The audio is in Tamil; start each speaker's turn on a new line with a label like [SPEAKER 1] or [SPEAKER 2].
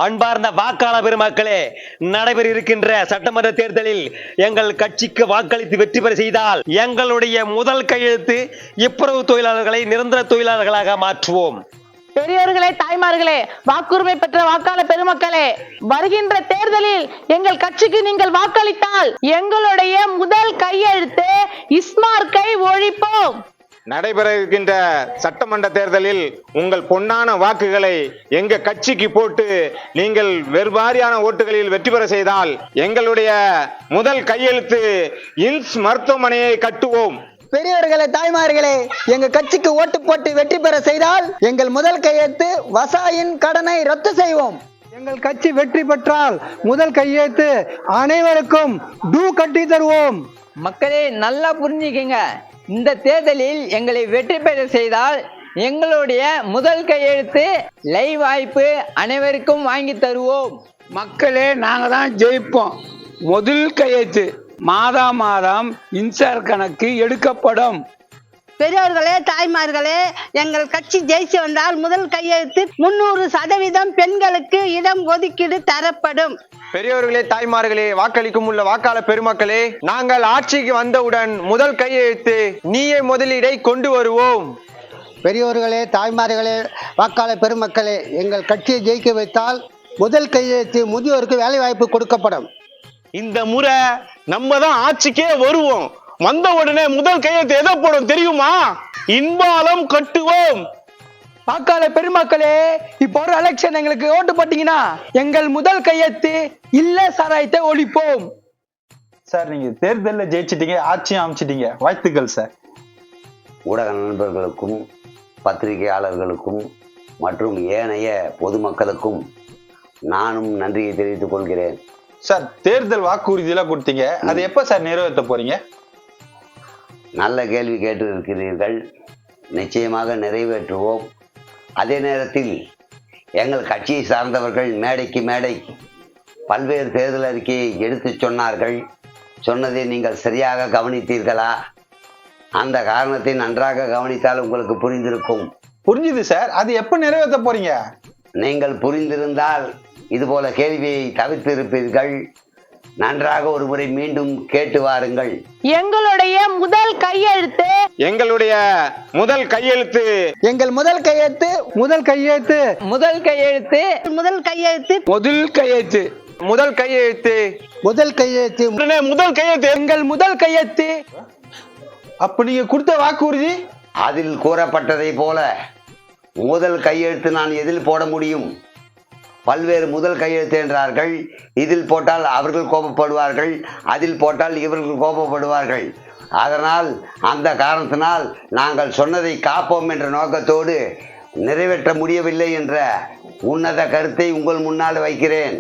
[SPEAKER 1] அன்பார்ந்த வாக்காளர் பெருமக்களே, நடைபெற இருக்கின்ற சட்டமன்ற தேர்தலில் எங்கள் கட்சிக்கு வாக்களித்து வெற்றி பெற செய்தால் எங்களுடைய முதல் கையெழுத்து இப்புறவு தொழிலாளர்களை நிரந்தர தொழிலாளர்களாக மாற்றுவோம்.
[SPEAKER 2] பெரியோர்களே, தாய்மார்களே, வாக்குரிமை பெற்ற வாக்காளர் பெருமக்களே, வருகின்ற தேர்தலில் எங்கள் கட்சிக்கு நீங்கள் வாக்களித்தால் எங்களுடைய முதல் கையெழுத்து இஸ்மார்க்கை ஒழிப்போம்.
[SPEAKER 3] நடைபெற இருக்கின்ற சட்டமன்ற தேர்தலில் உங்கள் பொன்னான வாக்குகளை எங்க கட்சிக்கு போட்டு நீங்கள் வெறுவாரியான ஓட்டுகளில் வெற்றி பெற செய்தால் எங்களுடைய முதல் கையெழுத்து இன்ஸ் மருத்துவமனையை கட்டுவோம்.
[SPEAKER 4] பெரியவர்களே, தாய்மார்களே, எங்க கட்சிக்கு ஓட்டு போட்டு வெற்றி பெற செய்தால் எங்கள் முதல் கையெழுத்து விவசாயியின் கடனை ரத்து செய்வோம்.
[SPEAKER 5] எங்கள் கட்சி வெற்றி பெற்றால் முதல் கையெழுத்து அனைவருக்கும் டூ கட்டி தருவோம்.
[SPEAKER 6] மக்களே, நல்லா புரிஞ்சுக்கங்க. இந்த தேர்தலில் எங்களை வெற்றி பெற செய்தால் எங்களுடைய முதல் கையெழுத்து லைவ் வாய்ப்பு அனைவருக்கும் வாங்கி தருவோம்.
[SPEAKER 7] மக்களே, நாங்க தான் ஜெயிப்போம். முதல் கையெழுத்து மாதம் இன்சார் கணக்கு எடுக்கப்படும்.
[SPEAKER 2] பெரியோர்களே, தாய்மார்களே, எங்கள் கட்சி ஜெயிச்சு வந்தால் முதல் கையெழுத்து 300% பெண்களுக்கு இடம் ஒதுக்கீடு தரப்படும்.
[SPEAKER 8] பெரியோர்களே, தாய்மார்களே, வாக்களிக்கும் உள்ள வாக்காளர் பெருமக்களே, நாங்கள் ஆட்சிக்கு வந்தவுடன் முதல் கையெழுத்து நீயே முதலீடை கொண்டு வருவோம்.
[SPEAKER 4] பெரியோர்களே, தாய்மார்களே, வாக்காளர் பெருமக்களே, எங்கள் கட்சியை ஜெயிக்க வைத்தால் முதல் கையெழுத்து முதியோருக்கு வேலை வாய்ப்பு கொடுக்கப்படும்.
[SPEAKER 3] இந்த முறை நம்ம தான் ஆட்சிக்கே வருவோம். வந்த உடனே முதல் கையெழுத்து எதை போடும் தெரியுமா? இன்பாலம் கட்டுவோம்.
[SPEAKER 5] வாக்காளர் பெருமக்களே, இப்போ ஒரு எலெக்ஷன் எங்களுக்கு ஓட்டு போட்டீங்கன்னா எங்கள் முதல் கையெழுத்து இல்ல சாராயத்தை ஒழிப்போம்.
[SPEAKER 9] சார், நீங்க தேர்தலில் ஜெயிச்சிட்டீங்க, ஆட்சியும் அமைச்சிட்டீங்க. வாழ்த்துக்கள் சார்.
[SPEAKER 10] ஊடக நண்பர்களுக்கும் பத்திரிகையாளர்களுக்கும் மற்றும் ஏனைய பொதுமக்களுக்கும் நானும் நன்றியை தெரிவித்துக் கொள்கிறேன்.
[SPEAKER 9] சார், தேர்தல் வாக்குறுதியெல்லாம் கொடுத்தீங்க, அது எப்ப சார் நிறைவேற்ற போறீங்க?
[SPEAKER 10] நல்ல கேள்வி கேட்டு இருக்கிறீர்கள். நிச்சயமாக நிறைவேற்றுவோம். அதே நேரத்தில் எங்கள் கட்சியை சார்ந்தவர்கள் மேடைக்கு மேடை பல்வேறு தேர்தல் அறிக்கையை எடுத்து சொன்னார்கள். சொன்னதை நீங்கள் சரியாக கவனித்தீர்களா? அந்த காரணத்தை நன்றாக கவனித்தால் உங்களுக்கு புரிந்திருக்கும்.
[SPEAKER 9] புரிஞ்சுது சார். அது எப்ப நிறைவேற்ற போறீங்க?
[SPEAKER 10] நீங்கள் புரிந்திருந்தால் இதுபோல கேள்வியை தவிர்த்திருப்பீர்கள். நன்றாக ஒரு முறை மீண்டும் கேட்டு வாருங்கள்.
[SPEAKER 2] எங்களுடைய முதல் கையெழுத்து
[SPEAKER 3] எங்களுடைய முதல் கையெழுத்து
[SPEAKER 4] எங்கள் முதல் கையெழுத்து
[SPEAKER 5] முதல் கையெழுத்து
[SPEAKER 6] முதல் கையெழுத்து
[SPEAKER 2] முதல் கையெழுத்து
[SPEAKER 7] முதல் கையெழுத்து
[SPEAKER 8] முதல் கையெழுத்து
[SPEAKER 4] முதல் கையெழுத்து
[SPEAKER 3] உடனே முதல் கையெழுத்து
[SPEAKER 5] எங்கள் முதல் கையெழுத்து.
[SPEAKER 9] அப்ப நீங்க கொடுத்த வாக்குறுதி?
[SPEAKER 10] அதில் கூறப்பட்டதை போல முதல் கையெழுத்து நான் எதில் போட முடியும்? பல்வேறு முதல் கையெழுத்து என்றார்கள். இதில் போட்டால் அவர்கள் கோபப்படுவார்கள், அதில் போட்டால் இவர்கள் கோபப்படுவார்கள். அதனால் அந்த காரணத்தினால் நாங்கள் சொன்னதை காப்போம் என்ற நோக்கத்தோடு நிறைவேற்ற முடியவில்லை என்ற உன்னத கருத்தை உங்கள் முன்னால் வைக்கிறேன்.